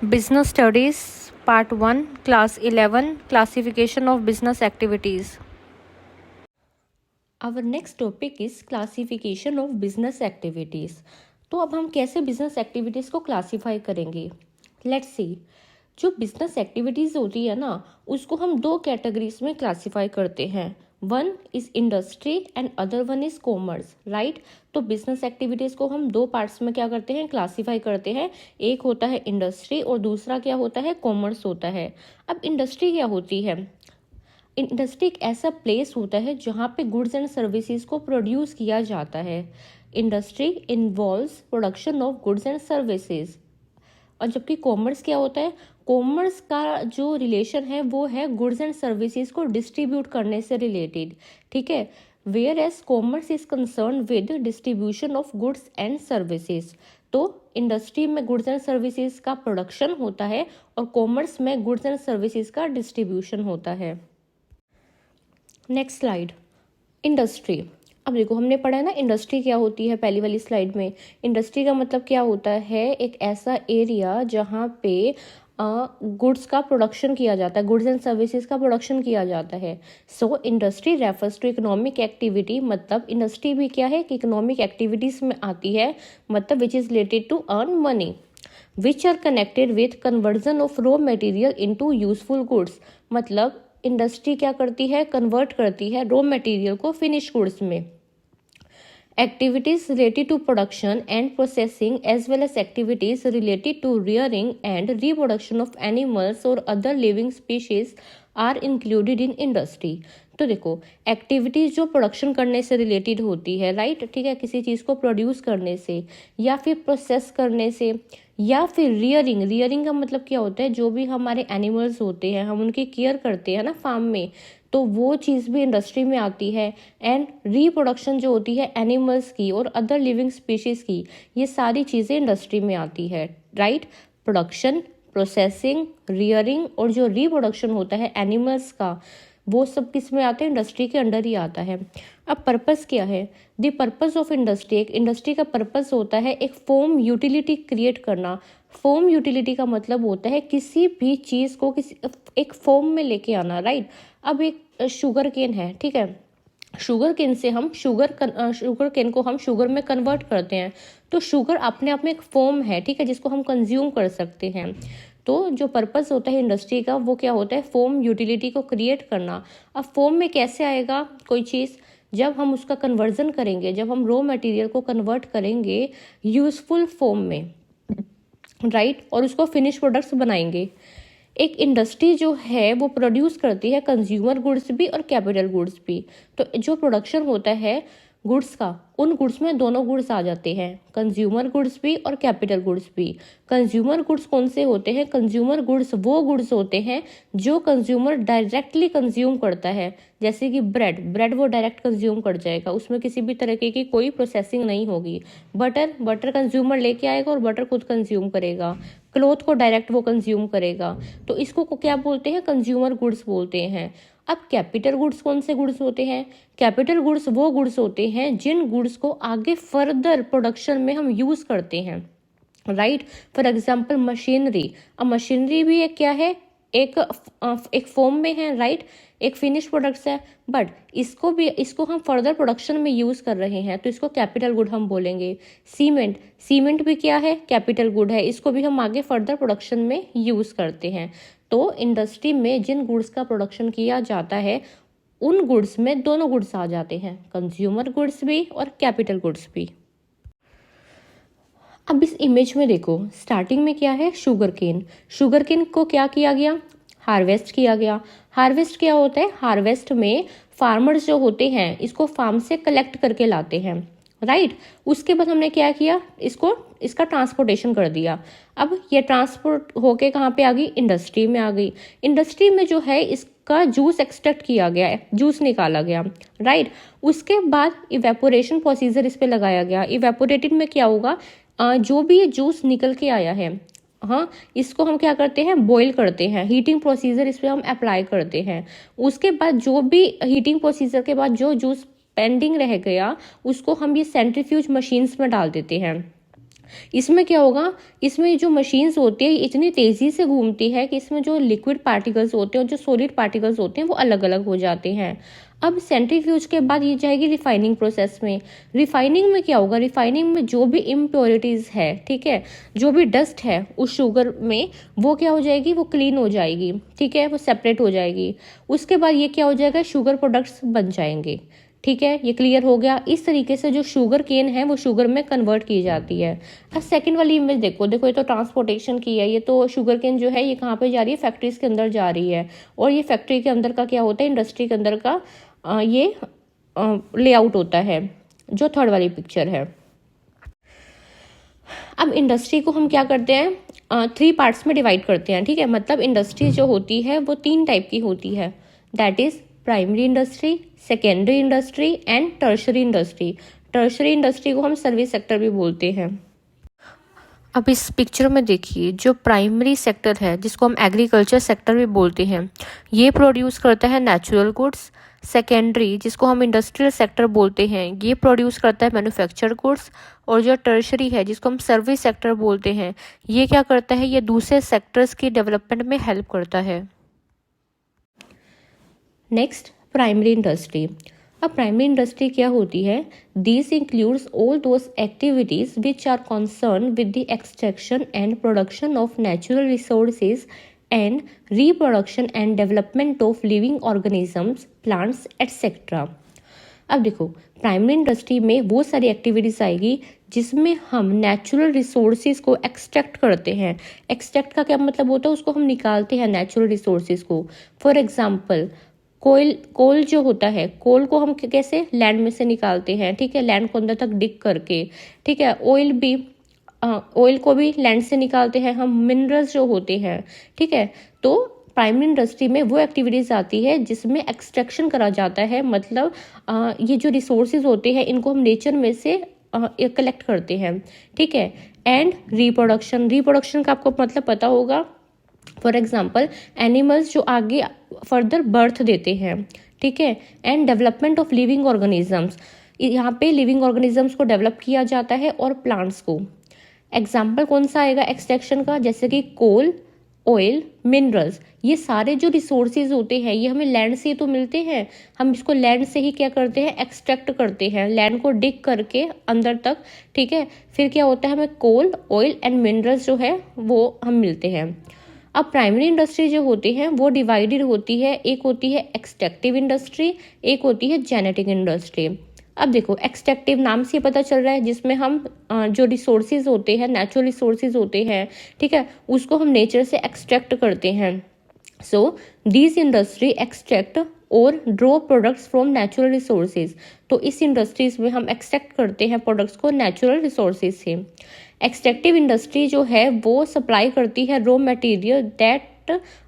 Business Studies Part 1 Class 11 Classification of Business Activities. Our next topic is Classification of Business Activities. तो अब हम कैसे business activities को classify करेंगे? Let's see. जो बिजनेस एक्टिविटीज़ होती है ना, उसको हम दो कैटेगरीज में क्लासीफाई करते हैं. One is industry and other one is commerce, right. तो बिजनेस एक्टिविटीज़ को हम दो पार्ट्स में क्या करते हैं, क्लासीफाई करते हैं. एक होता है इंडस्ट्री और दूसरा क्या होता है, कॉमर्स होता है. अब इंडस्ट्री क्या होती है? इंडस्ट्री एक ऐसा प्लेस होता है जहाँ पे गुड्स एंड सर्विसेज को प्रोड्यूस किया जाता है. Industry involves production of goods and services. और जबकि कॉमर्स क्या होता है, कॉमर्स का जो रिलेशन है वो है गुड्स एंड सर्विसेज को डिस्ट्रीब्यूट करने से रिलेटेड. ठीक है. Whereas commerce is concern with distribution of goods and services. तो इंडस्ट्री में गुड्स एंड सर्विसेज का प्रोडक्शन होता है और कॉमर्स में गुड्स एंड सर्विसेज का डिस्ट्रीब्यूशन होता है. Next slide, industry. अब देखो, हमने पढ़ा है ना इंडस्ट्री क्या होती है पहली वाली स्लाइड में. इंडस्ट्री का मतलब क्या होता है, एक ऐसा एरिया जहाँ पे गुड्स का प्रोडक्शन किया जाता है, गुड्स एंड सर्विसेज का प्रोडक्शन किया जाता है. So industry refers to economic activity. मतलब इंडस्ट्री भी क्या है कि इकोनॉमिक एक्टिविटीज में आती है, मतलब which is related to earn money, which are connected with conversion of raw material into useful goods. मतलब इंडस्ट्री क्या करती है, कन्वर्ट करती है रॉ मटेरियल को फिनिश गुड्स में. Activities related to production and processing as well as activities related to rearing and reproduction of animals और other living species are included in industry. तो देखो, एक्टिविटीज जो प्रोडक्शन करने से रिलेटेड होती है, राइट, ठीक है, किसी चीज़ को प्रोड्यूस करने से या फिर प्रोसेस करने से या फिर रियरिंग. रियरिंग का मतलब क्या होता है, जो भी हमारे एनिमल्स होते हैं हम उनकी केयर करते हैं ना फार्म में, तो वो चीज़ भी इंडस्ट्री में आती है. एंड रिप्रोडक्शन जो होती है एनिमल्स की और अदर लिविंग स्पीशीज़ की, ये सारी चीज़ें इंडस्ट्री में आती है, राइट. प्रोडक्शन, प्रोसेसिंग, रियरिंग और जो रिप्रोडक्शन होता है एनिमल्स का, वो सब किस में आते हैं, इंडस्ट्री के अंडर ही आता है. अब पर्पस क्या है, द पर्पस ऑफ इंडस्ट्री. एक इंडस्ट्री का पर्पस होता है एक फॉर्म यूटिलिटी क्रिएट करना. फॉर्म यूटिलिटी का मतलब होता है किसी भी चीज़ को किसी एक फॉर्म में लेके आना, राइट. अब एक शुगर केन है, ठीक है, शुगर केन से हम शुगर केन को हम शुगर में कन्वर्ट करते हैं. तो शुगर अपने आप में एक फॉर्म है, ठीक है, जिसको हम कंज्यूम कर सकते हैं. तो जो पर्पस होता है इंडस्ट्री का वो क्या होता है, फॉर्म यूटिलिटी को क्रिएट करना. अब फॉर्म में कैसे आएगा कोई चीज़, जब हम उसका कन्वर्जन करेंगे, जब हम रॉ मटेरियल को कन्वर्ट करेंगे यूजफुल फॉर्म में, राइट, और उसको फिनिश प्रोडक्ट्स बनाएंगे. एक इंडस्ट्री जो है वो प्रोड्यूस करती है कंज्यूमर गुड्स भी और कैपिटल गुड्स भी. तो जो प्रोडक्शन होता है गुड्स का, उन गुड्स में दोनों गुड्स आ जाते हैं, कंज्यूमर गुड्स भी और कैपिटल गुड्स भी. कंज्यूमर गुड्स कौन से होते हैं, कंज्यूमर गुड्स वो गुड्स होते हैं जो कंज्यूमर डायरेक्टली कंज्यूम करता है. जैसे कि ब्रेड वो डायरेक्ट कंज्यूम कर जाएगा, उसमें किसी भी तरीके की कोई प्रोसेसिंग नहीं होगी. बटर कंज्यूमर लेके आएगा और बटर खुद कंज्यूम करेगा. क्लोथ को डायरेक्ट वो कंज्यूम करेगा. तो इसको क्या बोलते हैं, कंज्यूमर गुड्स बोलते हैं. अब कैपिटल गुड्स कौन से गुड्स होते हैं, कैपिटल गुड्स वो गुड्स होते हैं जिन गुड्स को आगे फर्दर प्रोडक्शन में हम यूज करते हैं, राइट. For example machinery. अब मशीनरी भी एक क्या है, एक फॉर्म में है, राइट, एक फिनिश प्रोडक्ट्स है, बट इसको हम फर्दर प्रोडक्शन में यूज कर रहे हैं, तो इसको कैपिटल गुड हम बोलेंगे. सीमेंट भी क्या है, कैपिटल गुड है, इसको भी हम आगे फर्दर प्रोडक्शन में यूज करते हैं. तो इंडस्ट्री में जिन गुड्स का प्रोडक्शन किया जाता है उन गुड्स में दोनों गुड्स आ जाते हैं, कंज्यूमर गुड्स भी और कैपिटल गुड्स भी. अब इस इमेज में देखो, स्टार्टिंग में क्या है, शुगर केन को क्या किया गया, हार्वेस्ट किया गया. हार्वेस्ट क्या होता है, हार्वेस्ट में फार्मर्स जो होते हैं इसको फार्म से कलेक्ट करके लाते हैं, राइट. उसके बाद हमने क्या किया, इसका ट्रांसपोर्टेशन कर दिया. अब ये ट्रांसपोर्ट होके कहाँ पे आ गई, इंडस्ट्री में आ गई. इंडस्ट्री में जो है इसका जूस एक्सट्रैक्ट किया गया है, जूस निकाला गया, राइट. उसके बाद इवेपोरेशन प्रोसीजर इस पे लगाया गया. इवेपोरेटेड में क्या होगा, जो भी ये जूस निकल के आया है, हाँ, इसको हम क्या करते हैं, बॉईल करते हैं. हीटिंग प्रोसीजर इस पे हम अप्लाई करते हैं. उसके बाद जो भी हीटिंग प्रोसीजर के बाद जो जूस पेंडिंग रह गया उसको हम ये सेंट्रीफ्यूज मशीन्स में डाल देते हैं. इसमें क्या होगा, इसमें जो मशीन्स होती है इतनी तेज़ी से घूमती है कि इसमें जो लिक्विड पार्टिकल्स होते हैं और जो सॉलिड पार्टिकल्स होते हैं वो अलग अलग हो जाते हैं। अब सेंट्रीफ्यूज के बाद ये जाएगी रिफाइनिंग प्रोसेस में। रिफाइनिंग में क्या होगा, रिफाइनिंग में जो भी इम्प्योरिटीज़ है, ठीक है, जो भी डस्ट है उस शुगर में, वो क्या हो जाएगी, वो क्लीन हो जाएगी, ठीक है, वो सेपरेट हो जाएगी। उसके बाद ये क्या हो जाएगा, शुगर प्रोडक्ट्स बन जाएंगे। ठीक है, ये क्लियर हो गया। इस तरीके से जो शुगर केन है वो शुगर में कन्वर्ट की जाती है। अब सेकंड वाली इमेज देखो, देखो ये तो ट्रांसपोर्टेशन की है। ये तो शुगर केन जो है ये कहाँ पे जा रही है, फैक्ट्रीज के अंदर जा रही है। और ये फैक्ट्री के अंदर का क्या होता है, इंडस्ट्री के अंदर का ये लेआउट होता है, जो थर्ड वाली पिक्चर है। अब इंडस्ट्री को हम क्या करते हैं, 3 पार्ट्स में डिवाइड करते हैं। ठीक है, मतलब इंडस्ट्री जो होती है वो 3 टाइप की होती है, that is primary industry, secondary industry and tertiary industry. Tertiary industry को हम सर्विस सेक्टर भी बोलते हैं। अब इस पिक्चर में देखिए, जो प्राइमरी सेक्टर है जिसको हम एग्रीकल्चर सेक्टर भी बोलते हैं, ये प्रोड्यूस करता है नेचुरल गुड्स। सेकेंडरी जिसको हम इंडस्ट्रियल सेक्टर बोलते हैं, ये प्रोड्यूस करता है मैन्युफैक्चर्ड गुड्स। और जो टर्शरी है जिसको हम सर्विस सेक्टर बोलते हैं, ये क्या करता है, ये दूसरे सेक्टर्स की डेवलपमेंट में हेल्प करता है। Next, primary industry. अब प्राइमरी इंडस्ट्री क्या होती है, this includes all those activities which are concern with the extraction and production of natural resources and reproduction and development of living organisms, plants etcetera. अब देखो, primary industry में वो सारी activities आएगी जिसमें हम नेचुरल रिसोर्सेज को एक्सट्रैक्ट करते हैं। एक्सट्रैक्ट का क्या मतलब होता है, उसको हम निकालते हैं नेचुरल रिसोर्सेज को। फॉर एग्जाम्पल, कोल जो होता है, कोल को हम कैसे लैंड में से निकालते हैं, ठीक है, लैंड को अंदर तक डिग करके। ठीक है, ऑयल को भी लैंड से निकालते हैं हम, मिनरल्स जो होते हैं। ठीक है, तो प्राइमरी इंडस्ट्री में वो एक्टिविटीज आती है जिसमें एक्सट्रैक्शन करा जाता है, मतलब ये जो रिसोर्सेज होते हैं इनको हम नेचर में से कलेक्ट करते हैं। ठीक है, एंड रिप्रोडक्शन का आपको मतलब पता होगा। फॉर एग्जाम्पल, एनिमल्स जो आगे फर्दर बर्थ देते हैं। ठीक है, and development of living organisms, यहाँ पे लिविंग ऑर्गेनिजम्स को डेवलप किया जाता है और प्लांट्स को। एग्जाम्पल कौन सा आएगा एक्सट्रैक्शन का, जैसे कि कोल, ऑयल, मिनरल्स। ये सारे जो रिसोर्सेज होते हैं ये हमें लैंड से तो मिलते हैं, हम इसको लैंड से ही क्या करते हैं, एक्सट्रैक्ट करते हैं, लैंड को डिग करके अंदर तक। ठीक है, फिर क्या होता है, हमें कोल, ऑयल एंड मिनरल्स जो है वो हम मिलते हैं। अब प्राइमरी इंडस्ट्री जो होती है वो डिवाइडेड होती है, एक होती है एक्सट्रैक्टिव इंडस्ट्री, एक होती है जेनेटिक इंडस्ट्री। अब देखो, एक्सट्रैक्टिव नाम से पता चल रहा है जिसमें हम जो रिसोर्सेज होते हैं, नेचुरल रिसोर्सेज होते हैं, ठीक है, उसको हम नेचर से एक्सट्रैक्ट करते हैं। सो दिस इंडस्ट्री एक्सट्रैक्ट और draw products from natural resources. तो इस इंडस्ट्रीज में हम एक्सट्रैक्ट करते हैं प्रोडक्ट्स को नेचुरल रिसोर्सेज से। एक्सट्रैक्टिव इंडस्ट्री जो है वो सप्लाई करती है raw material that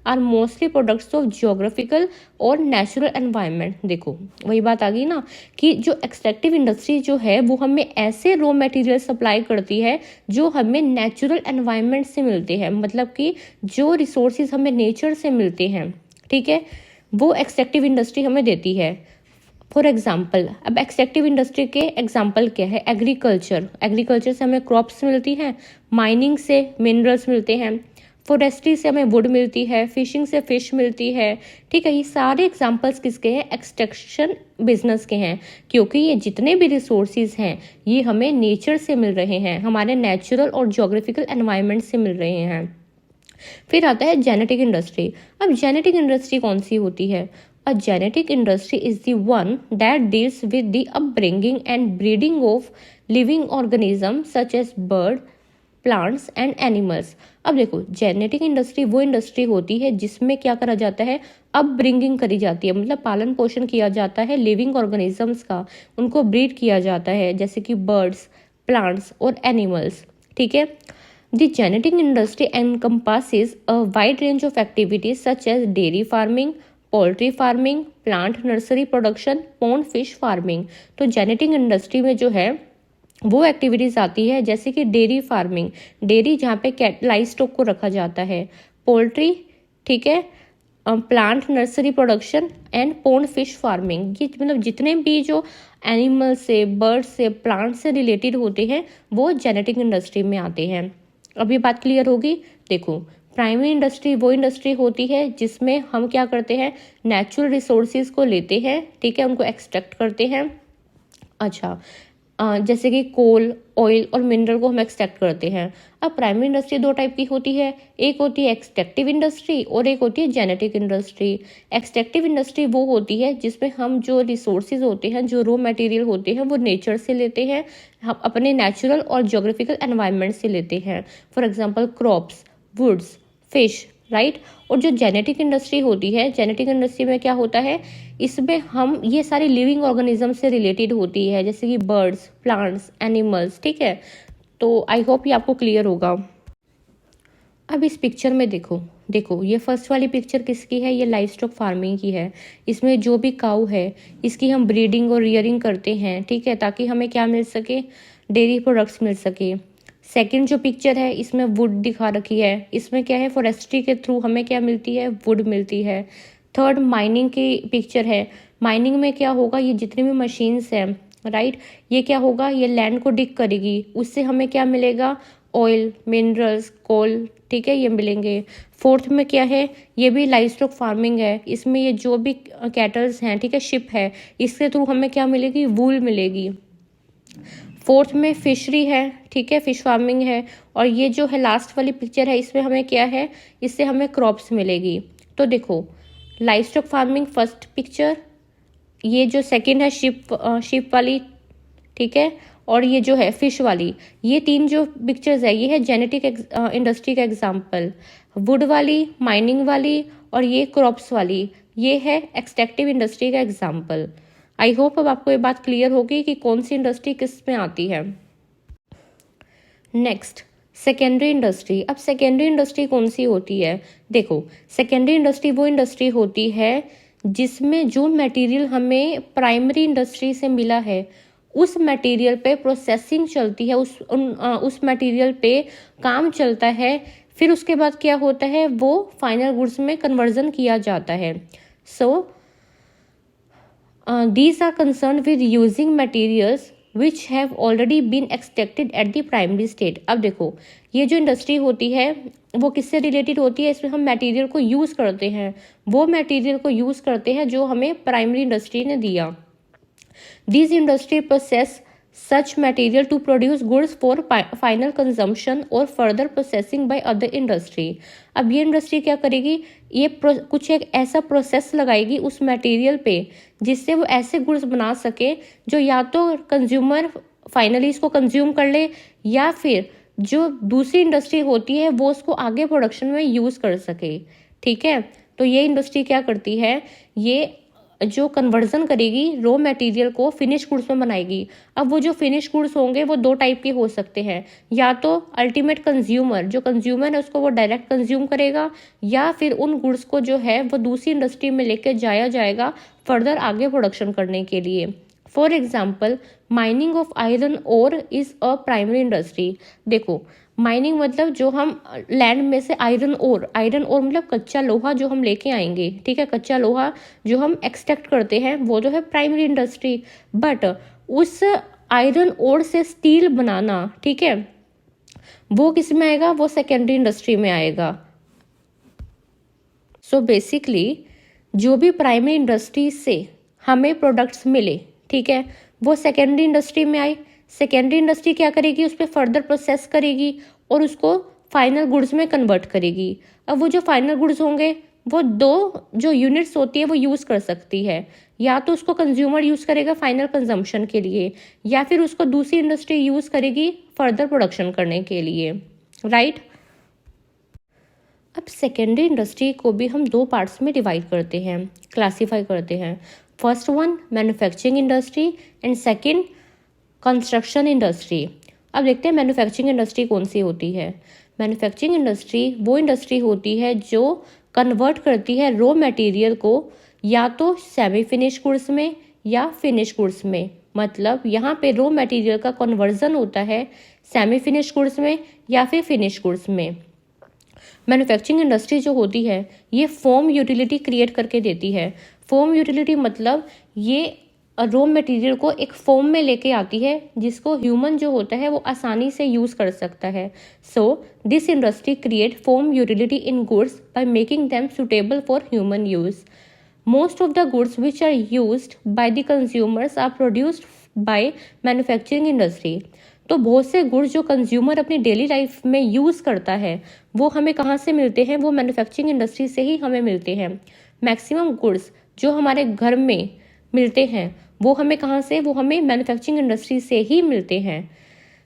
are mostly products of geographical और नेचुरल एनवायरनमेंट। देखो, वही बात आ गई ना कि जो एक्सट्रैक्टिव इंडस्ट्री जो है वो हमें ऐसे रॉ मटेरियल सप्लाई करती है जो हमें नेचुरल एनवायरनमेंट से मिलते हैं, मतलब कि जो रिसोर्सेज हमें नेचर से मिलते हैं, ठीक है, वो एक्सट्रैक्टिव इंडस्ट्री हमें देती है। फॉर एग्जाम्पल, अब एक्सट्रैक्टिव इंडस्ट्री के एग्जाम्पल क्या है, एग्रीकल्चर से हमें क्रॉप्स मिलती हैं, माइनिंग से मिनरल्स मिलते हैं, फॉरेस्ट्री से हमें वुड मिलती है, फिशिंग से फिश मिलती है। ठीक है, ये सारे एग्जाम्पल्स किसके हैं, एक्सट्रैक्शन बिजनेस के हैं, क्योंकि ये जितने भी रिसोर्सेज हैं ये हमें नेचर से मिल रहे हैं, हमारे नेचुरल और ज्योग्राफिकल एनवायरनमेंट से मिल रहे हैं। फिर आता है जेनेटिक इंडस्ट्री। अब जेनेटिक इंडस्ट्री कौन सी होती है, A genetic industry is the one that deals with the upbringing and breeding of living organisms such as bird, plants and animals. अब देखो, जेनेटिक इंडस्ट्री वो इंडस्ट्री होती है जिसमें क्या करा जाता है, अपब्रिंगिंग करी जाती है, मतलब पालन पोषण किया जाता है लिविंग ऑर्गेनिजम्स का, उनको ब्रीड किया जाता है, जैसे कि बर्ड्स, प्लांट्स और एनिमल्स। ठीक है, The genetic industry encompasses a wide range of activities such as dairy farming, poultry farming, plant nursery production, pond fish farming. तो जेनेटिक इंडस्ट्री में जो है वो एक्टिविटीज आती है जैसे कि डेयरी फार्मिंग, डेयरी जहाँ पे लाइव स्टॉक को रखा जाता है, पोल्ट्री, ठीक है, plant nursery production and pond fish farming. ये मतलब जितने भी जो एनिमल से, बर्ड से, प्लांट से रिलेटेड होते हैं वो जेनेटिक इंडस्ट्री में आते हैं। अब ये बात क्लियर होगी। देखो, प्राइमरी इंडस्ट्री वो इंडस्ट्री होती है जिसमें हम क्या करते हैं, नेचुरल रिसोर्सेज को लेते हैं, ठीक है, उनको एक्सट्रैक्ट करते हैं। अच्छा, जैसे कि कोल, ऑयल और मिनरल को हम एक्सट्रैक्ट करते हैं। अब प्राइमरी इंडस्ट्री दो टाइप की होती है, एक होती है एक्सट्रैक्टिव इंडस्ट्री और एक होती है जेनेटिक इंडस्ट्री। एक्सट्रैक्टिव इंडस्ट्री वो होती है जिसमें हम जो रिसोर्सेज होते हैं, जो रॉ मटेरियल होते हैं वो नेचर से लेते हैं, हम अपने नेचुरल और ज्योग्राफिकल एनवायरनमेंट से लेते हैं। For example crops, woods, fish, right. और जो जेनेटिक इंडस्ट्री होती है, जेनेटिक इंडस्ट्री में क्या होता है, इसमें हम ये सारी लिविंग ऑर्गेनिज्म से रिलेटेड होती है, जैसे कि बर्ड्स, प्लांट्स, एनिमल्स, ठीक है। तो आई होप ये आपको क्लियर होगा। अब इस पिक्चर में देखो, ये फर्स्ट वाली पिक्चर किसकी है, ये लाइव स्टॉक फार्मिंग की है। इसमें जो भी काऊ है इसकी हम ब्रीडिंग और रियरिंग करते हैं, ठीक है, ताकि हमें क्या मिल सके, डेयरी प्रोडक्ट्स मिल सके। सेकंड जो पिक्चर है इसमें वुड दिखा रखी है, इसमें क्या है, फॉरेस्ट्री के थ्रू हमें क्या मिलती है, वुड मिलती है। थर्ड माइनिंग की पिक्चर है, माइनिंग में क्या होगा, ये जितनी भी मशीन्स हैं, राइट, ये क्या होगा, ये लैंड को डिग करेगी, उससे हमें क्या मिलेगा, ऑयल, मिनरल्स, कोल, ठीक है, ये मिलेंगे। फोर्थ में क्या है, ये भी लाइव स्टॉक फार्मिंग है, इसमें ये जो भी कैटल्स हैं, ठीक है, शिप है, इसके थ्रू हमें क्या मिलेगी, वूल मिलेगी। फोर्थ में फिशरी है, ठीक है, फिश फार्मिंग है। और ये जो है लास्ट वाली पिक्चर है, इसमें हमें क्या है, इससे हमें क्रॉप्स मिलेगी। तो देखो, live stock farming first picture, ये जो सेकंड है शिप वाली, ठीक है, और ये जो है फिश वाली, ये तीन जो पिक्चर्स है ये है जेनेटिक इंडस्ट्री का एग्जाम्पल। वुड वाली, माइनिंग वाली और ये क्रॉप्स वाली, ये है एक्सट्रैक्टिव इंडस्ट्री का एग्जाम्पल। आई होप अब आपको ये बात क्लियर होगी कि कौन सी इंडस्ट्री किस में आती है। Next, secondary industry. अब सेकेंडरी इंडस्ट्री कौन सी होती है, देखो, सेकेंडरी इंडस्ट्री वो इंडस्ट्री होती है जिसमें जो मटेरियल हमें प्राइमरी इंडस्ट्री से मिला है उस मटेरियल पे प्रोसेसिंग चलती है, उस मटेरियल पे काम चलता है, फिर उसके बाद क्या होता है, वो फाइनल गुड्स में कन्वर्जन किया जाता है। सो these are concerned with using materials which have already been extracted at the primary state। अब देखो, ये जो इंडस्ट्री होती है वो किससे रिलेटेड होती है, इसमें हम मटेरियल को यूज़ करते हैं, वो मटेरियल को यूज़ करते हैं जो हमें प्राइमरी इंडस्ट्री ने दिया। These industry process such material to produce goods for final consumption or further processing by other industry। अब ये इंडस्ट्री क्या करेगी, ये कुछ एक ऐसा प्रोसेस लगाएगी उस मटेरियल पे जिससे वो ऐसे गुड्स बना सके जो या तो कंज्यूमर फाइनली इसको कंज्यूम कर ले या फिर जो दूसरी इंडस्ट्री होती है वो उसको आगे प्रोडक्शन में यूज़ कर सके, ठीक है। तो ये इंडस्ट्री क्या करती है, ये जो कन्वर्जन करेगी रॉ मटेरियल को फिनिश गुड्स में बनाएगी। अब वो जो फिनिश गुड्स होंगे वो दो टाइप के हो सकते हैं, या तो अल्टीमेट कंज्यूमर, जो कंज्यूमर है उसको वो डायरेक्ट कंज्यूम करेगा, या फिर उन गुड्स को जो है वो दूसरी इंडस्ट्री में लेके जाया जाएगा फर्दर आगे प्रोडक्शन करने के लिए। For example, mining of iron ore is a primary industry. देखो, माइनिंग मतलब जो हम लैंड में से आयरन ओर मतलब कच्चा लोहा जो हम लेके आएंगे, ठीक है, कच्चा लोहा जो हम एक्सट्रैक्ट करते हैं वो जो है प्राइमरी इंडस्ट्री। बट उस आयरन ओर से स्टील बनाना, ठीक है, वो किस में आएगा, वो सेकेंडरी इंडस्ट्री में आएगा। सो बेसिकली जो भी प्राइमरी इंडस्ट्री से हमें प्रोडक्ट्स मिले, ठीक है, वो सेकेंडरी इंडस्ट्री में आए। सेकेंडरी इंडस्ट्री क्या करेगी, उस पर फर्दर प्रोसेस करेगी और उसको फाइनल गुड्स में कन्वर्ट करेगी। अब वो जो फाइनल गुड्स होंगे वो दो जो यूनिट्स होती है वो यूज़ कर सकती है, या तो उसको कंज्यूमर यूज़ करेगा फाइनल कंजम्पशन के लिए, या फिर उसको दूसरी इंडस्ट्री यूज़ करेगी फर्दर प्रोडक्शन करने के लिए, राइट। अब सेकेंडरी इंडस्ट्री को भी हम दो पार्ट्स में डिवाइड करते हैं, क्लासीफाई करते हैं। First one manufacturing industry and second construction industry. अब देखते हैं मैन्युफैक्चरिंग इंडस्ट्री कौन सी होती है। मैन्युफैक्चरिंग इंडस्ट्री वो इंडस्ट्री होती है जो कन्वर्ट करती है रॉ मटेरियल को या तो सेमी फिनिश गुड्स में या फिनिश गुड्स में। मतलब यहाँ पे रॉ मटेरियल का कन्वर्जन होता है सेमी फिनिश गुड्स में या फिर फिनिश गुड्स में। मैन्युफैक्चरिंग इंडस्ट्री जो होती है ये फॉर्म यूटिलिटी क्रिएट करके देती है। फॉर्म यूटिलिटी मतलब ये रॉ मटेरियल को एक फॉर्म में लेके आती है जिसको ह्यूमन जो होता है वो आसानी से यूज कर सकता है. So this industry create form utility in goods by making them suitable for human use. Most of the goods which are used by the consumers are produced by manufacturing industry. तो बहुत से goods जो consumer अपनी daily life में use करता है वो हमें कहाँ से मिलते हैं, वो मैन्युफैक्चरिंग इंडस्ट्री से ही हमें मिलते हैं. मैक्सिमम गुड्स जो हमारे घर में मिलते हैं वो हमें कहाँ से, वो हमें मैन्युफैक्चरिंग इंडस्ट्री से ही मिलते हैं.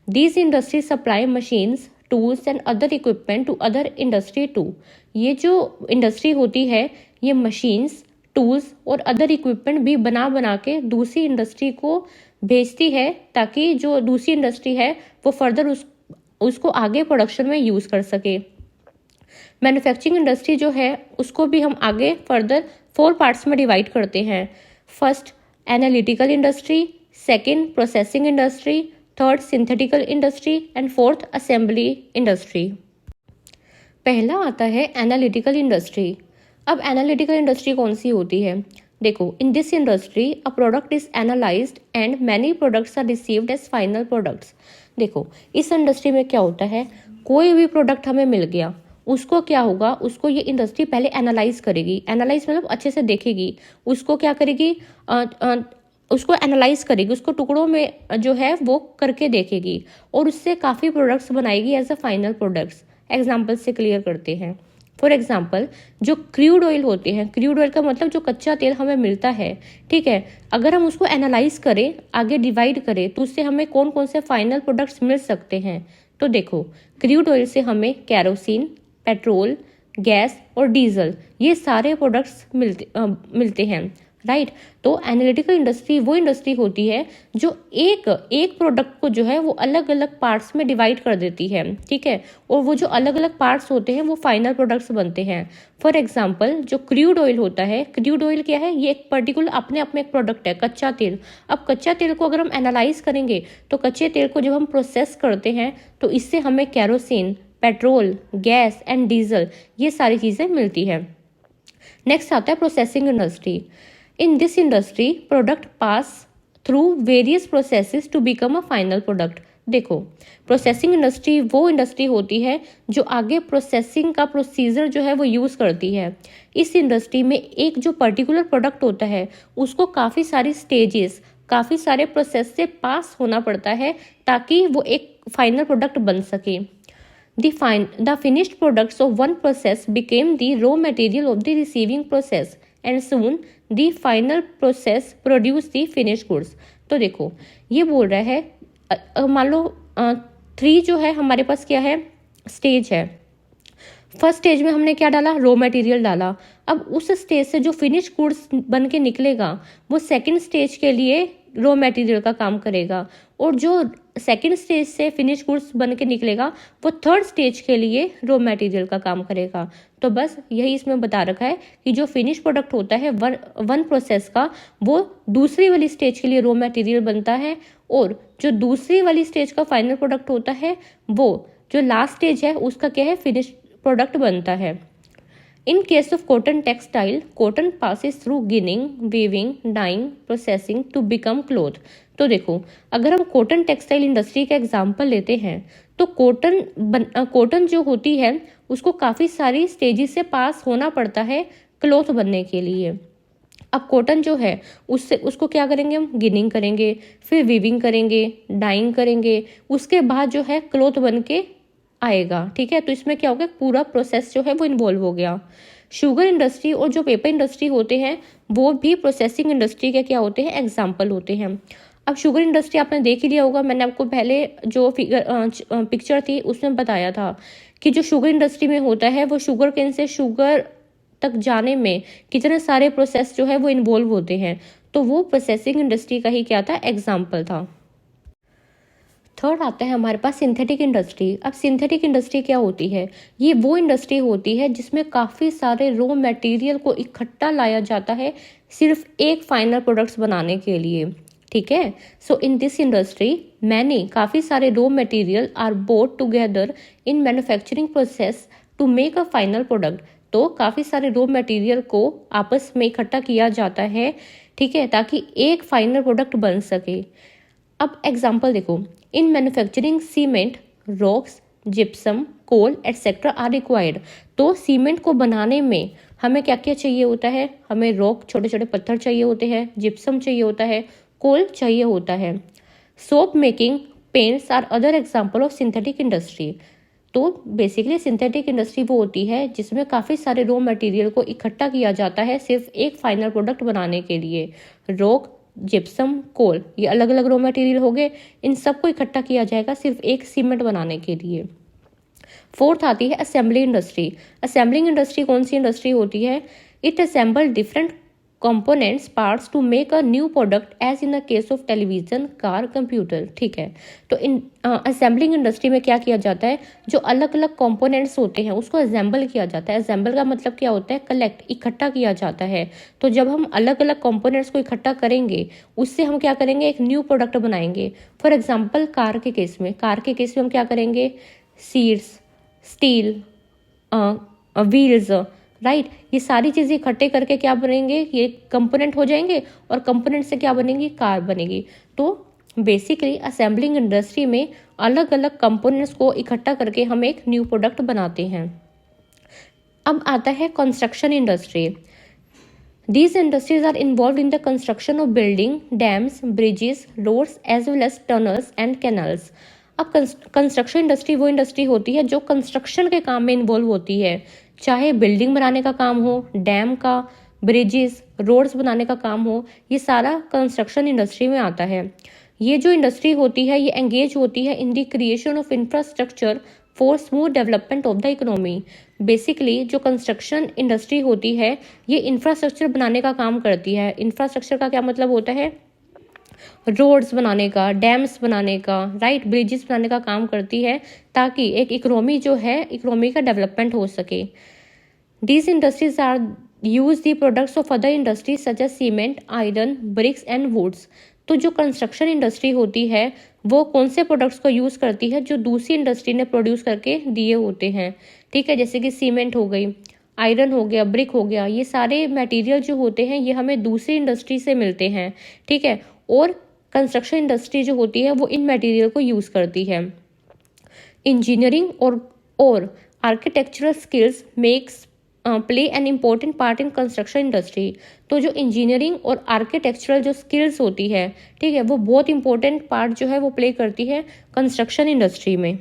These industries supply machines, tools and other equipment to other industry too. ये जो इंडस्ट्री होती है ये मशीन्स, टूल्स और अदर इक्विपमेंट भी बना के दूसरी इंडस्ट्री को भेजती है ताकि जो दूसरी इंडस्ट्री है वो फर्दर उसको आगे प्रोडक्शन में यूज़ कर सके. मैन्युफैक्चरिंग इंडस्ट्री जो है उसको भी हम आगे फर्दर 4 पार्ट्स में डिवाइड करते हैं. First analytical industry, second processing industry, third synthetical industry and fourth assembly industry. पहला आता है एनालिटिकल इंडस्ट्री. अब एनालिटिकल इंडस्ट्री कौन सी होती है? देखो, in this industry a product is analyzed and many products are received as final products. देखो, इस इंडस्ट्री में क्या होता है, कोई भी प्रोडक्ट हमें मिल गया उसको क्या होगा, उसको ये इंडस्ट्री पहले एनालाइज करेगी. एनालाइज मतलब अच्छे से देखेगी, उसको क्या करेगी, उसको एनालाइज करेगी, उसको टुकड़ों में जो है वो करके देखेगी और उससे काफ़ी प्रोडक्ट्स बनाएगी as a final products. Example से क्लियर करते हैं. फॉर एग्जाम्पल जो क्रूड ऑयल होते हैं, क्रूड ऑयल का मतलब जो कच्चा तेल हमें मिलता है, ठीक है, अगर हम उसको एनालाइज करें, आगे डिवाइड करें तो उससे हमें कौन कौन से फाइनल प्रोडक्ट्स मिल सकते हैं. तो देखो, क्रूड ऑयल से हमें कैरोसिन, पेट्रोल, गैस और डीजल ये सारे प्रोडक्ट्स मिलते हैं. राइट. तो एनालिटिकल इंडस्ट्री वो इंडस्ट्री होती है जो एक प्रोडक्ट को जो है वो अलग अलग पार्ट्स में डिवाइड कर देती है. ठीक है, और वो जो अलग अलग पार्ट्स होते हैं वो फाइनल प्रोडक्ट्स बनते हैं. फॉर एग्जांपल जो क्रूड ऑयल होता है, क्रूड ऑयल क्या है, ये एक पर्टिकुलर अपने आप में एक प्रोडक्ट है, कच्चा तेल. अब कच्चा तेल को अगर हम एनालाइज करेंगे तो कच्चे तेल को जब हम प्रोसेस करते हैं तो इससे हमें kerosene, petrol, gas and diesel ये सारी चीज़ें मिलती हैं. नेक्स्ट आता है processing industry. In this industry, product pass through various processes to become a final product. देखो, प्रोसेसिंग इंडस्ट्री वो इंडस्ट्री होती है जो आगे प्रोसेसिंग का प्रोसीजर जो है वो यूज़ करती है. इस इंडस्ट्री में एक जो पर्टिकुलर प्रोडक्ट होता है उसको काफ़ी सारी स्टेजेस, काफ़ी सारे प्रोसेस से पास होना पड़ता है ताकि वो एक फाइनल प्रोडक्ट बन सके. The finished products of one process became the raw material of the receiving process and soon the final process produce the finished goods. तो देखो, ये बोल रहा है मान लो 3 जो है हमारे पास क्या है, स्टेज है. फर्स्ट स्टेज में हमने क्या डाला, रॉ मटेरियल डाला. अब उस स्टेज से जो फिनिश गुड्स बन के निकलेगा वो सेकंड स्टेज के लिए रॉ मटेरियल का काम करेगा और जो सेकंड स्टेज से फिनिश गुड्स बन के निकलेगा वो थर्ड स्टेज के लिए रॉ मटेरियल का काम करेगा. तो बस यही इसमें बता रखा है कि जो फिनिश प्रोडक्ट होता है वन प्रोसेस का वो दूसरी वाली स्टेज के लिए रॉ मटेरियल बनता है और जो दूसरी वाली स्टेज का फाइनल प्रोडक्ट होता है वो जो लास्ट स्टेज है उसका क्या है, फिनिश प्रोडक्ट बनता है. In case of cotton textile, cotton passes through ginning, weaving, dyeing, processing to become cloth. तो देखो, अगर हम कॉटन टेक्सटाइल इंडस्ट्री का एग्जांपल लेते हैं तो कॉटन जो होती है उसको काफ़ी सारी स्टेजेस से पास होना पड़ता है क्लॉथ बनने के लिए. अब कॉटन जो है उसको क्या करेंगे, हम गिनिंग करेंगे, फिर वीविंग करेंगे, डाइंग करेंगे, उसके बाद जो है क्लॉथ बन के आएगा. ठीक है, तो इसमें क्या हो गया, पूरा प्रोसेस जो है वो इन्वॉल्व हो गया. शुगर इंडस्ट्री और जो पेपर इंडस्ट्री होते हैं वो भी प्रोसेसिंग इंडस्ट्री के क्या होते हैं, एग्जाम्पल होते हैं. अब शुगर इंडस्ट्री आपने देख ही लिया होगा, मैंने आपको पहले जो पिक्चर थी उसमें बताया था कि जो शुगर इंडस्ट्री में होता है वो शुगर केन से शुगर तक जाने में कितने सारे प्रोसेस जो है वो इन्वॉल्व होते हैं. तो वो प्रोसेसिंग इंडस्ट्री का ही क्या था, एग्जाम्पल था. थर्ड आता है हमारे पास सिंथेटिक इंडस्ट्री. अब सिंथेटिक इंडस्ट्री क्या होती है, ये वो इंडस्ट्री होती है जिसमें काफ़ी सारे रॉ मटेरियल को इकट्ठा लाया जाता है सिर्फ एक फाइनल प्रोडक्ट्स बनाने के लिए. ठीक है, सो इन दिस इंडस्ट्री मैंने काफ़ी सारे raw material are bought together in manufacturing process to make a final product. तो काफ़ी सारे रॉ मटेरियल को आपस में इकट्ठा किया जाता है, ठीक है, ताकि एक फाइनल प्रोडक्ट बन सके। अब एग्जाम्पल देखो, in manufacturing cement, rocks, gypsum, coal etcetera are required. तो सीमेंट को बनाने में हमें क्या क्या चाहिए होता है? हमें रॉक, छोटे छोटे पत्थर चाहिए होते हैं, जिप्सम चाहिए होता है, कोल चाहिए होता है। Soap making, paints are other example of synthetic industry. तो बेसिकली सिंथेटिक इंडस्ट्री वो होती है जिसमें काफ़ी सारे रॉ मटेरियल को इकट्ठा किया जाता है सिर्फ एक फाइनल प्रोडक्ट बनाने के लिए। रॉक, जिप्सम, कोल, ये अलग अलग रॉ मटेरियल हो गए, इन सबको इकट्ठा किया जाएगा सिर्फ एक सीमेंट बनाने के लिए। फोर्थ आती है असेंबली इंडस्ट्री। असेंबलिंग इंडस्ट्री कौन सी इंडस्ट्री होती है? It assemble different components parts to make a new product as in the case of television, car, computer, ठीक है। तो इन असेंबलिंग इंडस्ट्री में क्या किया जाता है? जो अलग अलग कंपोनेंट्स होते हैं उसको असेंबल किया जाता है। असेंबल का मतलब क्या होता है? कलेक्ट, इकट्ठा किया जाता है। तो जब हम अलग अलग कंपोनेंट्स को इकट्ठा करेंगे उससे हम क्या करेंगे? एक न्यू प्रोडक्ट बनाएंगे। फॉर एग्जाम्पल कार के केस में हम क्या करेंगे? सीट्स, स्टील, व्हील्स, राइट, ये सारी चीज़ें इकट्ठे करके क्या बनेंगे? ये कंपोनेंट हो जाएंगे और कंपोनेंट से क्या बनेगी? कार बनेगी। तो बेसिकली असेंबलिंग इंडस्ट्री में अलग अलग कंपोनेंट्स को इकट्ठा करके हम एक न्यू प्रोडक्ट बनाते हैं। अब आता है construction industry. These industries are involved in the construction of building, dams, bridges, roads as well as tunnels and canals. अब कंस्ट्रक्शन इंडस्ट्री वो इंडस्ट्री होती है जो कंस्ट्रक्शन के काम में इन्वॉल्व होती है, चाहे बिल्डिंग बनाने का काम हो, डैम का, ब्रिजेस, रोड्स बनाने का काम हो, ये सारा कंस्ट्रक्शन इंडस्ट्री में आता है। ये जो इंडस्ट्री होती है ये एंगेज होती है in the creation of infrastructure for smooth development of the economy. Basically जो कंस्ट्रक्शन इंडस्ट्री होती है ये इंफ्रास्ट्रक्चर बनाने का काम करती है। इंफ्रास्ट्रक्चर का क्या मतलब होता है? रोड्स बनाने का, डैम्स बनाने का, राइट, ब्रिजेस बनाने का काम करती है ताकि एक इकोनॉमी जो है, इकोनॉमी का डेवलपमेंट हो सके। These industries are use the products of other industries such as cement, iron, bricks and woods। तो जो कंस्ट्रक्शन इंडस्ट्री होती है वो कौन से प्रोडक्ट्स को यूज़ करती है? जो दूसरी इंडस्ट्री ने प्रोड्यूस करके दिए होते हैं, ठीक है, जैसे कि सीमेंट हो गई, आयरन हो गया, ब्रिक हो गया, ये सारे मटेरियल जो होते हैं ये हमें दूसरी इंडस्ट्री से मिलते हैं, ठीक है। और कंस्ट्रक्शन इंडस्ट्री जो होती है वो इन मटेरियल को यूज़ करती है। इंजीनियरिंग और architectural skills makes play an important part in construction industry. तो जो इंजीनियरिंग और आर्किटेक्चरल जो स्किल्स होती है, ठीक है, वो बहुत इंपॉर्टेंट पार्ट जो है वो प्ले करती है कंस्ट्रक्शन इंडस्ट्री में।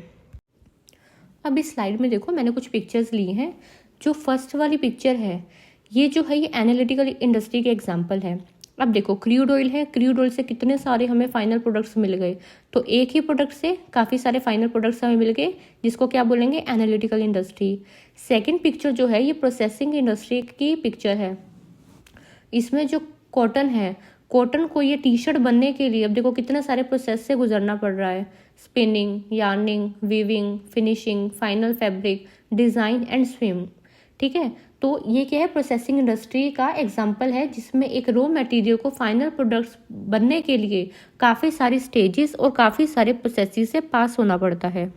अब इस स्लाइड में देखो मैंने कुछ पिक्चर्स ली हैं। जो फर्स्ट वाली पिक्चर है ये जो है ये एनालिटिकल इंडस्ट्री के एग्जाम्पल है। अब देखो क्रूड ऑयल है, क्रूड ऑयल से कितने सारे हमें फाइनल प्रोडक्ट्स मिल गए। तो एक ही प्रोडक्ट से काफ़ी सारे फाइनल प्रोडक्ट्स हमें मिल गए जिसको क्या बोलेंगे? Analytical industry. सेकंड पिक्चर जो है ये प्रोसेसिंग इंडस्ट्री की पिक्चर है। इसमें जो कॉटन है, कॉटन को ये टी शर्ट बनने के लिए अब देखो कितने सारे प्रोसेस से गुजरना पड़ रहा है। Spinning, yarning, weaving, finishing, final fabric, design and swim, ठीक है। तो ये क्या है? प्रोसेसिंग इंडस्ट्री का एग्जाम्पल है जिसमें एक रॉ मटेरियल को फाइनल प्रोडक्ट्स बनने के लिए काफ़ी सारी स्टेजेस और काफ़ी सारे प्रोसेसेस से पास होना पड़ता है।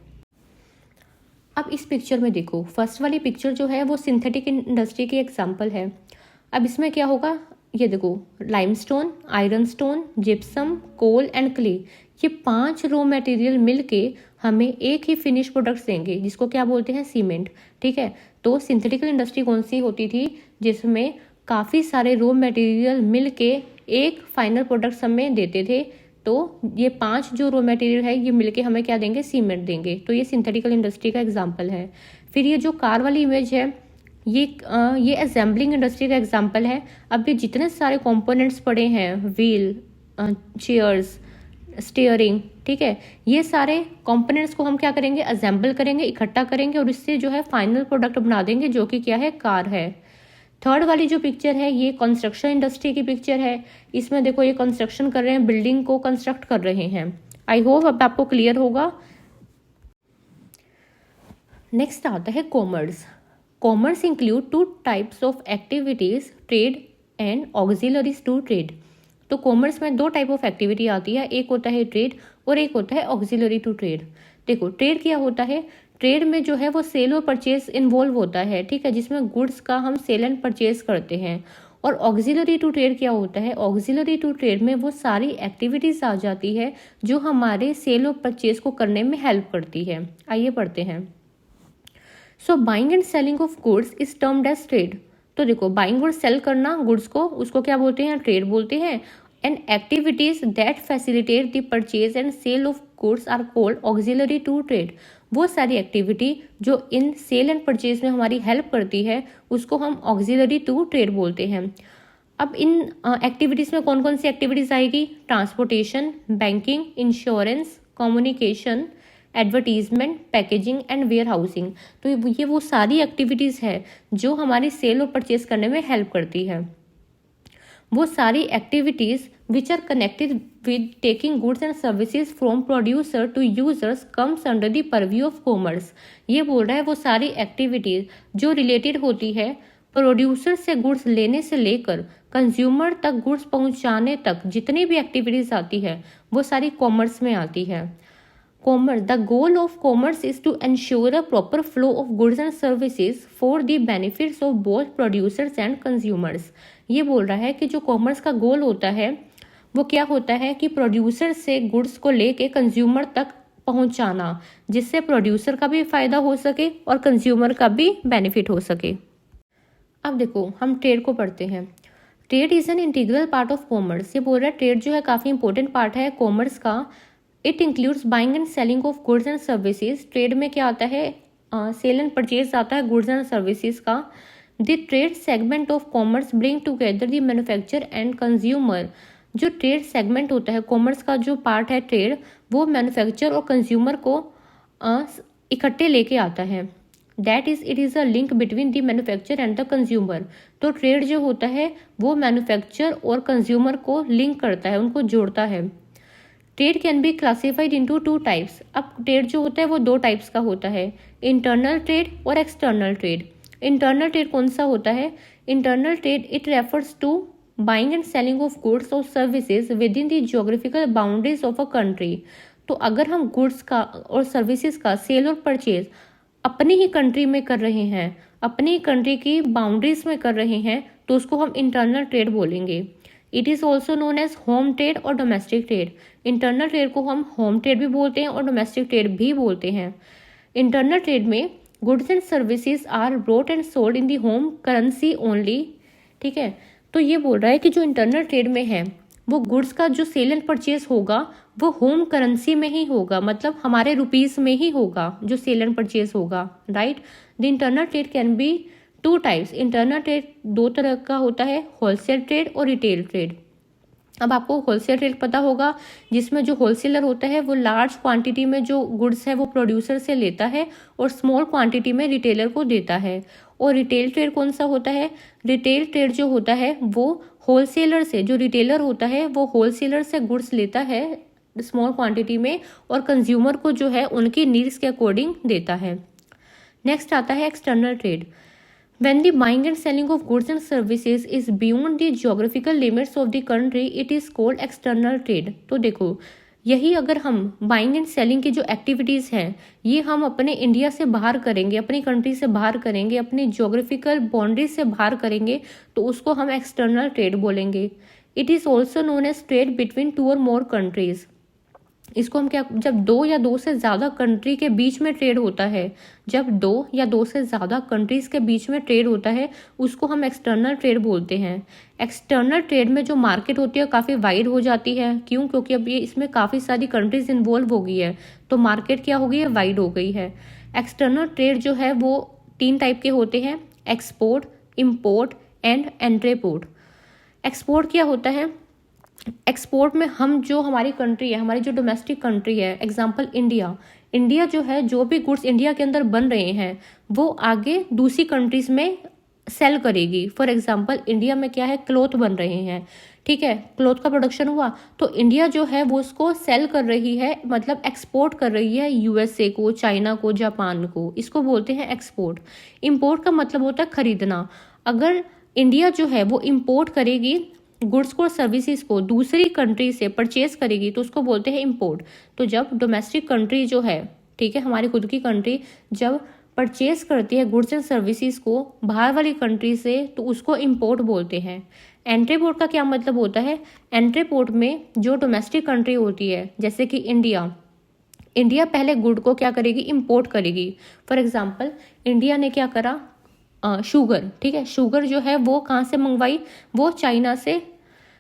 अब इस पिक्चर में देखो, फर्स्ट वाली पिक्चर जो है वो सिंथेटिक इंडस्ट्री की एग्जाम्पल है। अब इसमें क्या होगा? ये देखो, limestone, iron stone, gypsum, coal and clay, ये 5 रॉ मटेरियल मिलके हमें एक ही फिनिश प्रोडक्ट्स देंगे जिसको क्या बोलते हैं? सीमेंट, ठीक है। तो सिंथेटिकल इंडस्ट्री कौन सी होती थी? जिसमें काफ़ी सारे रॉ मटेरियल मिलके एक फाइनल प्रोडक्ट्स हमें देते थे। तो ये 5 जो रॉ मटेरियल है ये मिलके हमें क्या देंगे? सीमेंट देंगे। तो ये सिंथेटिकल इंडस्ट्री का एग्जाम्पल है। फिर ये जो कार वाली इमेज है ये असेंबलिंग इंडस्ट्री का एग्जाम्पल है। अब ये जितने सारे कंपोनेंट्स पड़े हैं, व्हील, चेयर्स, स्टीयरिंग, ठीक है, ये सारे कंपोनेंट्स को हम क्या करेंगे? असेंबल करेंगे, इकट्ठा करेंगे और इससे जो है फाइनल प्रोडक्ट बना देंगे जो कि क्या है? कार है। थर्ड वाली जो पिक्चर है ये कंस्ट्रक्शन इंडस्ट्री की पिक्चर है। इसमें देखो ये कंस्ट्रक्शन कर रहे हैं, बिल्डिंग को कंस्ट्रक्ट कर रहे हैं। आई होप अब आपको क्लियर होगा। नेक्स्ट आता है commerce. Commerce include 2 types of activities, trade and auxiliaries to trade. तो कॉमर्स में 2 टाइप ऑफ एक्टिविटी आती है, एक होता है ट्रेड और एक होता है ऑक्सिलरी टू ट्रेड। देखो ट्रेड क्या होता है? ट्रेड में जो है वो सेल और परचेज इन्वॉल्व होता है, ठीक है, जिसमें गुड्स का हम सेल एंड परचेज करते हैं। और ऑक्सिलरी टू ट्रेड क्या होता है, ऑक्सिलरी टू ट्रेड में वो सारी एक्टिविटीज आ जाती है जो हमारे सेल और परचेज को करने में हेल्प करती है। आइए पढ़ते हैं। So buying and selling of goods is termed as trade. तो देखो, बाइंग और सेल करना गुड्स को, उसको क्या बोलते हैं, ट्रेड बोलते हैं। And activities that facilitate the purchase and sale of goods are called auxiliary to trade. वो सारी एक्टिविटी जो इन सेल एंड परचेज में हमारी हेल्प करती है उसको हम ऑक्सिलरी टू ट्रेड बोलते हैं। अब इन एक्टिविटीज में कौन कौन सी एक्टिविटीज आएगी, transportation, banking, insurance, communication, advertisement, packaging and warehousing. तो ये वो सारी एक्टिविटीज़ है जो हमारी सेल और परचेज करने में हेल्प करती है। वो सारी activities which are connected with taking goods and services from producer to users comes under the purview of commerce. ये बोल रहा है वो सारी एक्टिविटीज़ जो रिलेटेड होती है प्रोड्यूसर से गुड्स लेने से लेकर कंज्यूमर तक गुड्स पहुंचाने तक, जितनी भी एक्टिविटीज़ आती है वो सारी कॉमर्स में आती है। Commerce. The goal of commerce is to ensure a proper flow of goods and services for the benefits of both producers and consumers. ये बोल रहा है कि जो कॉमर्स का गोल होता है वो क्या होता है कि प्रोड्यूसर से गुड्स को लेके कंज्यूमर तक पहुंचाना, जिससे प्रोड्यूसर का भी फायदा हो सके और कंज्यूमर का भी बेनिफिट हो सके। अब देखो, हम ट्रेड को पढ़ते हैं। Trade is an integral part of commerce. ये बोल रहा है ट्रेड जो है काफ़ी इंपॉर्टेंट पार्ट है कॉमर्स का। It includes buying and selling of goods and services. Trade में क्या आता है, सेल एंड परचेज आता है गुड्स एंड सर्विसेज का। The trade segment of commerce bring together the manufacture and consumer. जो ट्रेड सेगमेंट होता है कॉमर्स का, जो पार्ट है ट्रेड, वो मैन्युफैक्चर और कंज्यूमर को इकट्ठे लेके आता है। That is it is a link between the manufacture and the consumer. तो ट्रेड जो होता है वो मैन्युफैक्चर और कंज्यूमर को लिंक करता है, उनको जोड़ता है। Trade can be classified into two types. अब ट्रेड जो होता है वो दो टाइप्स का होता है, इंटरनल ट्रेड और एक्सटर्नल ट्रेड। इंटरनल ट्रेड कौन सा होता है, internal trade it refers to buying and selling of goods और services within the geographical boundaries of a country. तो अगर हम गुड्स का और सर्विसेज का सेल और परचेज अपनी ही कंट्री में कर रहे हैं, अपनी कंट्री की बाउंड्रीज में कर रहे हैं, तो उसको हम इंटरनल ट्रेड बोलेंगे। It is also known age home trade और डोमेस्टिक ट्रेड। इंटरनल ट्रेड को हम होम ट्रेड भी बोलते हैं और डोमेस्टिक ट्रेड भी बोलते हैं। इंटरनल ट्रेड में goods and services are bought and sold in the home currency only. ठीक है, तो ये बोल रहा है कि जो इंटरनल ट्रेड में है वो गुड्स का जो सेल एंड परचेज होगा वो होम करेंसी में ही होगा, मतलब हमारे रुपीज़ में ही होगा जो सेल एंड परचेज होगा, right. The internal trade can B two types. Internal trade दो तरह का होता है, होलसेल ट्रेड और रिटेल ट्रेड। अब आपको होलसेल ट्रेड पता होगा, जिसमें जो होलसेलर होता है वो लार्ज क्वांटिटी में जो गुड्स है वो प्रोड्यूसर से लेता है और स्मॉल क्वांटिटी में रिटेलर को देता है। और रिटेल ट्रेड कौन सा होता है, रिटेल ट्रेड जो होता है वो होलसेलर से, जो रिटेलर होता है वो होलसेलर से गुड्स लेता है स्मॉल क्वांटिटी में और कंज्यूमर को जो है उनकी नीड्स के अकॉर्डिंग देता है। नेक्स्ट आता है external trade. When the buying and selling of goods and services is beyond the geographical limits of the country, it is called external trade. तो देखो, यही अगर हम बाइंग एंड सेलिंग की जो एक्टिविटीज़ हैं ये हम अपने इंडिया से बाहर करेंगे, अपनी कंट्री से बाहर करेंगे, अपनी जियोग्राफिकल बाउंड्री से बाहर करेंगे, तो उसको हम एक्सटर्नल ट्रेड बोलेंगे। It is also known as trade between two और मोर कंट्रीज। इसको हम क्या, जब दो या दो से ज़्यादा कंट्री के बीच में ट्रेड होता है, जब दो या दो से ज़्यादा कंट्रीज के बीच में ट्रेड होता है उसको हम एक्सटर्नल ट्रेड बोलते हैं। एक्सटर्नल ट्रेड में जो मार्केट होती है काफ़ी वाइड हो जाती है। क्यों? क्योंकि अब ये इसमें काफ़ी सारी कंट्रीज इन्वॉल्व हो गई है, तो मार्केट क्या हो गई है, वाइड हो गई है। एक्सटर्नल ट्रेड जो है वो तीन टाइप के होते हैं, एक्सपोर्ट, इम्पोर्ट एंड एंट्रीपोर्ट। एक्सपोर्ट क्या होता है, एक्सपोर्ट में हम जो हमारी कंट्री है, हमारी जो डोमेस्टिक कंट्री है, एग्जांपल इंडिया, इंडिया जो है जो भी गुड्स इंडिया के अंदर बन रहे हैं वो आगे दूसरी कंट्रीज में सेल करेगी। फॉर एग्जांपल इंडिया में क्या है, क्लॉथ बन रहे हैं, ठीक है, क्लॉथ का प्रोडक्शन हुआ तो इंडिया जो है वो उसको सेल कर रही है, मतलब एक्सपोर्ट कर रही है यूएसए को, चाइना को, जापान को। इसको बोलते हैं एक्सपोर्ट। इम्पोर्ट का मतलब होता है खरीदना। अगर इंडिया जो है वो इम्पोर्ट करेगी गुड्स को और सर्विसेज को, दूसरी कंट्री से परचेज करेगी, तो उसको बोलते हैं इंपोर्ट। तो जब डोमेस्टिक कंट्री जो है, ठीक है, हमारी खुद की कंट्री जब परचेज करती है गुड्स एंड सर्विसेज को बाहर वाली कंट्री से तो उसको इम्पोर्ट बोलते हैं। एंट्री पोर्ट का क्या मतलब होता है? एंट्री पोर्ट में जो डोमेस्टिक कंट्री होती है जैसे कि इंडिया पहले गुड को क्या करेगी? इम्पोर्ट करेगी। फॉर एग्जाम्पल इंडिया ने क्या करा? शुगर, ठीक है, शुगर जो है वो कहाँ से मंगवाई? वो चाइना से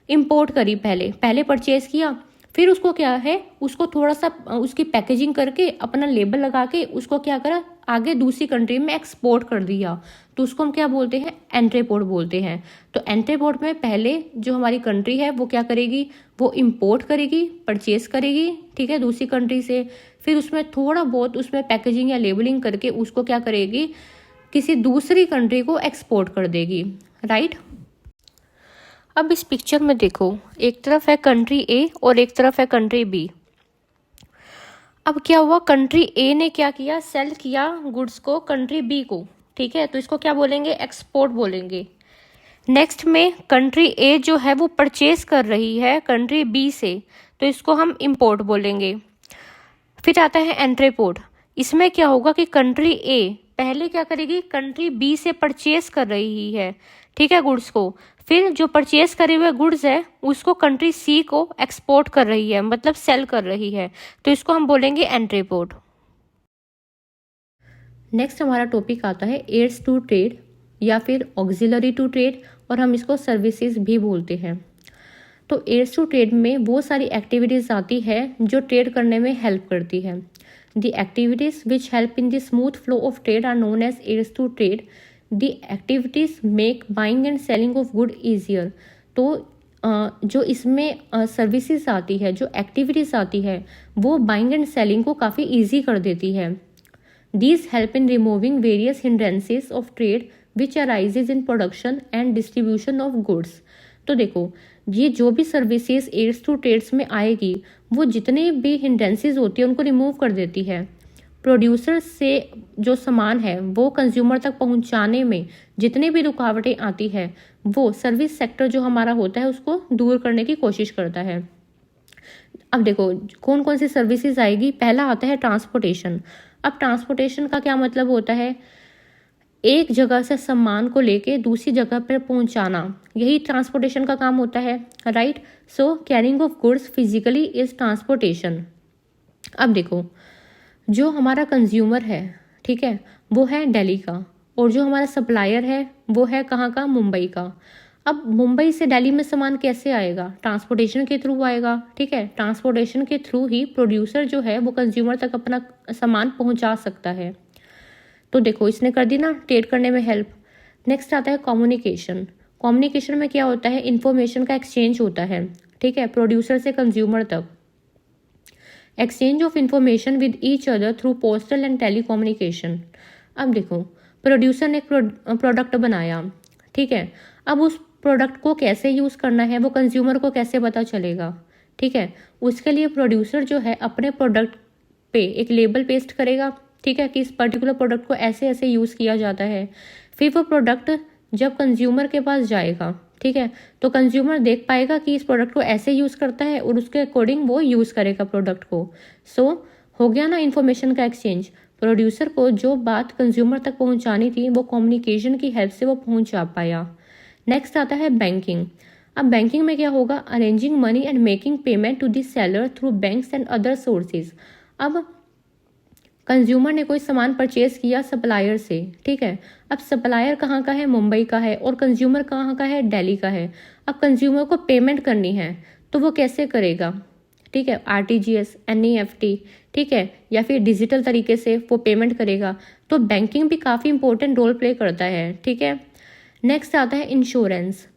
इम्पोर्ट करी, पहले परचेज किया, फिर उसको क्या है, उसको थोड़ा सा उसकी पैकेजिंग करके अपना लेबल लगा के उसको क्या करा? आगे दूसरी कंट्री में एक्सपोर्ट कर दिया, तो उसको हम क्या बोलते हैं? एंट्री पोर्ट बोलते हैं। तो एंट्री पोर्ट में पहले जो हमारी कंट्री है वो क्या करेगी? वो इम्पोर्ट करेगी, परचेज करेगी, ठीक है, दूसरी कंट्री से, फिर उसमें थोड़ा बहुत उसमें पैकेजिंग या लेबलिंग करके उसको क्या करेगी? किसी दूसरी कंट्री को एक्सपोर्ट कर देगी, राइट। अब इस पिक्चर में देखो, एक तरफ है कंट्री ए और एक तरफ है कंट्री बी। अब क्या हुआ? कंट्री ए ने क्या किया? सेल किया गुड्स को कंट्री बी को, ठीक है, तो इसको क्या बोलेंगे? एक्सपोर्ट बोलेंगे। नेक्स्ट में कंट्री ए जो है वो परचेज कर रही है कंट्री बी से, तो इसको हम इंपोर्ट बोलेंगे। फिर आता है एंट्री पोर्ट। इसमें क्या होगा कि कंट्री ए पहले क्या करेगी? कंट्री बी से परचेज कर रही है, ठीक है, गुड्स को, फिर जो परचेज करे हुए गुड्स है उसको कंट्री सी को एक्सपोर्ट कर रही है, मतलब सेल कर रही है, तो इसको हम बोलेंगे एंट्री पोर्ट। नेक्स्ट हमारा टॉपिक आता है एड्स टू ट्रेड या फिर ऑक्सिलरी टू ट्रेड, और हम इसको सर्विसेज भी बोलते हैं। तो एड्स टू ट्रेड में वो सारी एक्टिविटीज़ आती है जो ट्रेड करने में हेल्प करती है। The activities which help in the smooth flow of trade are known as aids to trade. The activities make buying and selling of good easier. तो जो इसमें सर्विसेज आती है, जो एक्टिविटीज़ आती है, वो बाइंग एंड सेलिंग को काफ़ी ईजी कर देती है। These help in removing various hindrances of trade which arises in production and distribution of goods। तो देखो, ये जो भी सर्विसेज एड्स टू ट्रेड्स में आएगी वो जितने भी हिंड्रेंसेस होती है उनको रिमूव कर देती है। प्रोड्यूसर से जो सामान है वो कंज्यूमर तक पहुंचाने में जितने भी रुकावटें आती है वो सर्विस सेक्टर जो हमारा होता है उसको दूर करने की कोशिश करता है। अब देखो कौन कौन सी सर्विसेज आएगी। पहला आता है ट्रांसपोर्टेशन। अब ट्रांसपोर्टेशन का क्या मतलब होता है? एक जगह से सामान को लेके दूसरी जगह पर पहुंचाना, यही ट्रांसपोर्टेशन का काम होता है, right. So carrying of goods physically is transportation. अब देखो, जो हमारा कंज्यूमर है, ठीक है, वो है दिल्ली का, और जो हमारा सप्लायर है वो है कहाँ का? मुंबई का। अब मुंबई से दिल्ली में सामान कैसे आएगा? ट्रांसपोर्टेशन के थ्रू आएगा, ठीक है। ट्रांसपोर्टेशन के थ्रू ही प्रोड्यूसर जो है वो कंज्यूमर तक अपना सामान पहुंचा सकता है। तो देखो इसने कर दी ना ट्रेड करने में हेल्प। नेक्स्ट आता है कम्युनिकेशन। कम्युनिकेशन में क्या होता है? इंफॉर्मेशन का एक्सचेंज होता है, ठीक है, प्रोड्यूसर से कंज्यूमर तक। Exchange of information with each other through postal and telecommunication. अब देखो, प्रोड्यूसर ने एक प्रोडक्ट बनाया, ठीक है, अब उस प्रोडक्ट को कैसे यूज़ करना है वो कंज्यूमर को कैसे पता चलेगा, ठीक है। उसके लिए प्रोड्यूसर जो है अपने प्रोडक्ट पे एक लेबल पेस्ट करेगा, ठीक है, कि इस पर्टिकुलर प्रोडक्ट को ऐसे ऐसे यूज़ किया जाता है। फिर वो प्रोडक्ट जब कंज्यूमर के पास जाएगा, ठीक है, तो कंज्यूमर देख पाएगा कि इस प्रोडक्ट को ऐसे यूज़ करता है और उसके अकॉर्डिंग वो यूज़ करेगा प्रोडक्ट को। सो हो गया ना इन्फॉर्मेशन का एक्सचेंज। प्रोड्यूसर को जो बात कंज्यूमर तक पहुंचानी थी वो कम्युनिकेशन की हेल्प से वो पहुंचा पाया। नेक्स्ट आता है बैंकिंग। अब बैंकिंग में क्या होगा? Arranging money and making payment to the seller through banks and other sources. अब कंज्यूमर ने कोई सामान परचेज किया सप्लायर से, ठीक है, अब सप्लायर कहाँ का है? मुंबई का है, और कंज्यूमर कहाँ का है? दिल्ली का है। अब कंज्यूमर को पेमेंट करनी है तो वो कैसे करेगा? ठीक है, आरटीजीएस, एनईएफटी, ठीक है, या फिर डिजिटल तरीके से वो पेमेंट करेगा। तो बैंकिंग भी काफ़ी इंपॉर्टेंट रोल प्ले करता है, ठीक है। नेक्स्ट आता है इंश्योरेंस।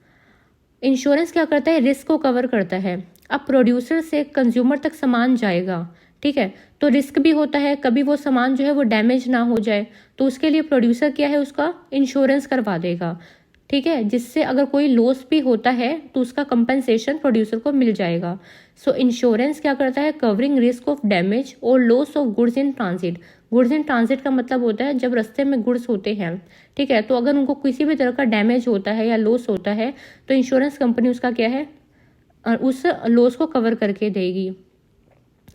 इंश्योरेंस क्या करता है? रिस्क को कवर करता है। अब प्रोड्यूसर से कंज्यूमर तक सामान जाएगा, ठीक है, तो रिस्क भी होता है, कभी वो सामान जो है वो डैमेज ना हो जाए, तो उसके लिए प्रोड्यूसर क्या है? उसका इंश्योरेंस करवा देगा, ठीक है, जिससे अगर कोई लॉस भी होता है तो उसका कंपनसेशन प्रोड्यूसर को मिल जाएगा। सो इंश्योरेंस क्या करता है? कवरिंग रिस्क ऑफ डैमेज और loss of goods in transit. Goods in transit का मतलब होता है जब रास्ते में गुड्स होते हैं, ठीक है, तो अगर उनको किसी भी तरह का डैमेज होता है या लॉस होता है तो इंश्योरेंस कंपनी उसका क्या है? उस लॉस को कवर करके देगी।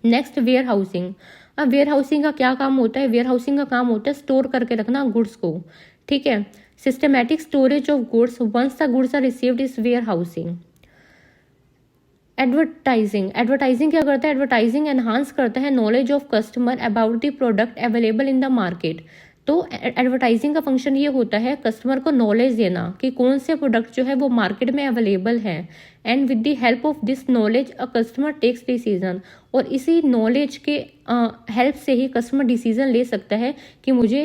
Next warehousing. अब वेयर हाउसिंग का क्या काम होता है? वेयर हाउसिंग का काम होता है स्टोर करके रखना गुड्स को, ठीक है। Systematic storage of goods once the goods are received is warehousing. Advertising क्या करता है? एडवर्टाइजिंग एनहांस करता है knowledge of customer about the product available in the market. तो एडवर्टाइजिंग का फंक्शन ये होता है कस्टमर को नॉलेज देना कि कौन से प्रोडक्ट जो है वो मार्केट में अवेलेबल है, and with the help of this knowledge a customer takes decision. और इसी नॉलेज के हेल्प से ही कस्टमर डिसीजन ले सकता है कि मुझे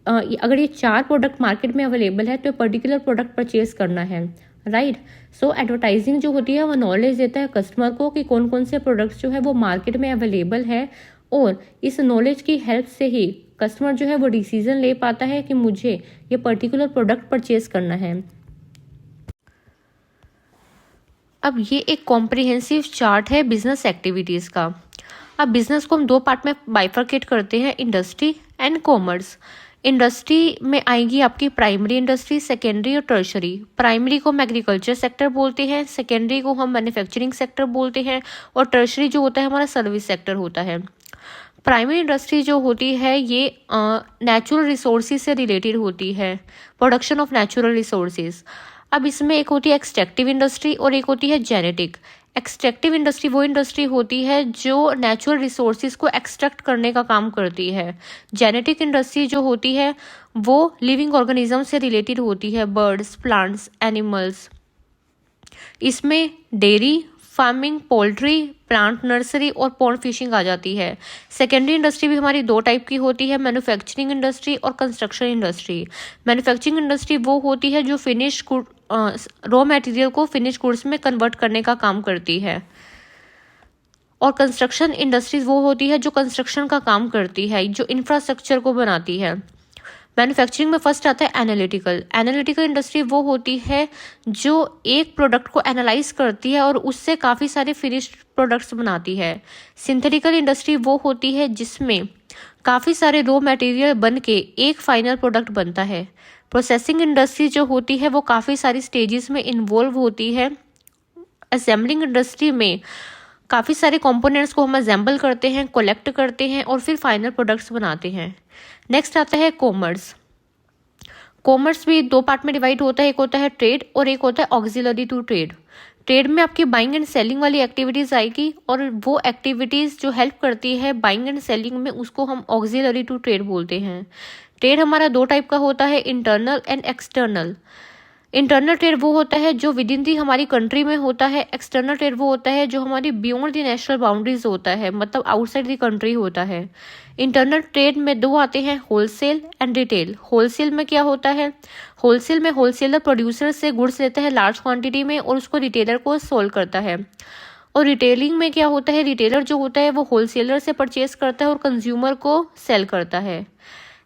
अगर ये 4 प्रोडक्ट मार्केट में अवेलेबल है तो पर्टिकुलर प्रोडक्ट परचेज करना है, राइट। सो एडवर्टाइजिंग जो होती है वो नॉलेज देता है कस्टमर को कि कौन कौन से प्रोडक्ट्स जो है वो मार्केट में अवेलेबल है, और इस नॉलेज की हेल्प से ही कस्टमर जो है वो डिसीजन ले पाता है कि मुझे ये पर्टिकुलर प्रोडक्ट परचेज करना है। अब ये एक कॉम्प्रिहेंसिव चार्ट है बिजनेस एक्टिविटीज़ का। अब बिजनेस को हम 2 पार्ट में बाइफरकेट करते हैं, इंडस्ट्री एंड कॉमर्स। इंडस्ट्री में आएगी आपकी प्राइमरी इंडस्ट्री, सेकेंडरी और टर्शरी। प्राइमरी को हम एग्रीकल्चर सेक्टर बोलते हैं, सेकेंडरी को हम मैन्युफैक्चरिंग सेक्टर बोलते हैं, और टर्शरी जो होता है हमारा सर्विस सेक्टर होता है। प्राइमरी इंडस्ट्री जो होती है ये नेचुरल रिसोर्सेज से रिलेटेड होती है, प्रोडक्शन ऑफ नेचुरल रिसोर्सेज। अब इसमें एक होती है एक्सट्रैक्टिव इंडस्ट्री और एक होती है जेनेटिक। एक्सट्रैक्टिव इंडस्ट्री वो इंडस्ट्री होती है जो नेचुरल रिसोर्सेज को एक्सट्रैक्ट करने का काम करती है। जेनेटिक इंडस्ट्री जो होती है वो लिविंग ऑर्गेनिज्म से रिलेटेड होती है, बर्ड्स, प्लांट्स, एनिमल्स। इसमें dairy farming, poultry, plant nursery और पॉन्ड फिशिंग आ जाती है। सेकेंडरी इंडस्ट्री भी हमारी 2 टाइप की होती है, मैन्युफैक्चरिंग इंडस्ट्री और कंस्ट्रक्शन इंडस्ट्री। मैन्युफैक्चरिंग इंडस्ट्री वो होती है जो फिनिश रॉ मटेरियल को फिनिश गुड्स में कन्वर्ट करने का काम करती है, और कंस्ट्रक्शन इंडस्ट्रीज वो होती है जो कंस्ट्रक्शन का काम करती है, जो इंफ्रास्ट्रक्चर को बनाती है। मैन्युफैक्चरिंग में फर्स्ट आता है एनालिटिकल। एनालिटिकल इंडस्ट्री वो होती है जो एक प्रोडक्ट को एनालाइज करती है और उससे काफ़ी सारे फिनिश्ड प्रोडक्ट्स बनाती है। सिंथेटिकल इंडस्ट्री वो होती है जिसमें काफ़ी सारे रॉ मटेरियल बन के एक फाइनल प्रोडक्ट बनता है। प्रोसेसिंग इंडस्ट्री जो होती है वो काफ़ी सारी स्टेजेस में इन्वॉल्व होती है। असेंबलिंग इंडस्ट्री में काफ़ी सारे कंपोनेंट्स को हम असेंबल करते हैं, कलेक्ट करते हैं और फिर फाइनल प्रोडक्ट्स बनाते हैं। नेक्स्ट आता है कॉमर्स। कॉमर्स भी 2 पार्ट में डिवाइड होता है, एक होता है ट्रेड और एक होता है ऑक्सिलरी टू ट्रेड। ट्रेड में आपकी बाइंग एंड सेलिंग वाली एक्टिविटीज़ आएगी, और वो एक्टिविटीज़ जो हेल्प करती है बाइंग एंड सेलिंग में उसको हम ऑक्सिलरी टू ट्रेड बोलते हैं। ट्रेड हमारा 2 टाइप का होता है, internal and external. Internal trade वो होता है जो विद इन दी हमारी कंट्री में होता है। एक्सटर्नल ट्रेड वो होता है जो हमारी बियॉन्ड दी नेशनल बाउंड्रीज होता है, मतलब आउटसाइड दी कंट्री होता है। इंटरनल ट्रेड में 2 आते हैं, होलसेल एंड रिटेल। होलसेल में क्या होता है? होलसेल में होलसेलर प्रोड्यूसर से गुड्स लेता है लार्ज क्वांटिटी में और उसको रिटेलर को सोल्व करता है। और रिटेलिंग में क्या होता है? रिटेलर जो होता है वो होलसेलर से परचेज करता है और कंज्यूमर को सेल करता है।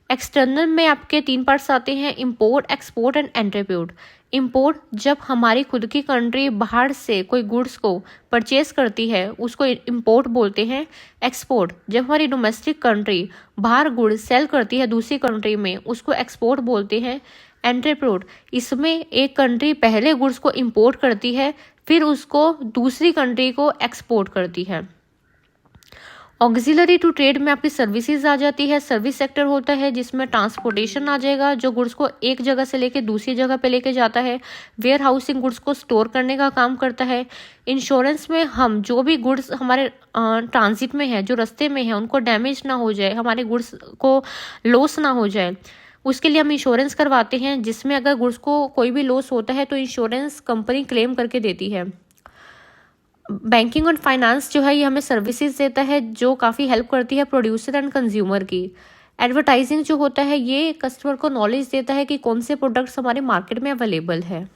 एक्सटर्नल में आपके 3 पार्ट्स आते हैं, import, export and entrepreneur. Import जब हमारी खुद की कंट्री बाहर से कोई गुड्स को परचेज करती है उसको इंपोर्ट बोलते हैं। एक्सपोर्ट जब हमारी डोमेस्टिक कंट्री बाहर गुड्स सेल करती है दूसरी कंट्री में उसको एक्सपोर्ट बोलते हैं। एंटरप्रेन्योर इसमें एक कंट्री पहले गुड्स को इंपोर्ट करती है फिर उसको दूसरी कंट्री को एक्सपोर्ट करती है। ऑक्सिलरी टू ट्रेड में आपकी सर्विसेज आ जाती है। सर्विस सेक्टर होता है जिसमें ट्रांसपोर्टेशन आ जाएगा, जो गुड्स को एक जगह से लेके दूसरी जगह पे लेके जाता है। वेयर हाउसिंग गुड्स को स्टोर करने का काम करता है। इंश्योरेंस में हम जो भी गुड्स हमारे ट्रांजिट में है, जो रास्ते में है, उनको डैमेज ना हो जाए, हमारे गुड्स को लॉस ना हो जाए, उसके लिए हम इंश्योरेंस करवाते हैं, जिसमें अगर गुड्स को कोई भी लॉस होता है तो इंश्योरेंस कंपनी क्लेम करके देती है। बैंकिंग और फाइनेंस जो है ये हमें सर्विसेज देता है जो काफ़ी हेल्प करती है प्रोड्यूसर एंड कंज्यूमर की। एडवर्टाइजिंग जो होता है ये कस्टमर को नॉलेज देता है कि कौन से प्रोडक्ट्स हमारे मार्केट में अवेलेबल है।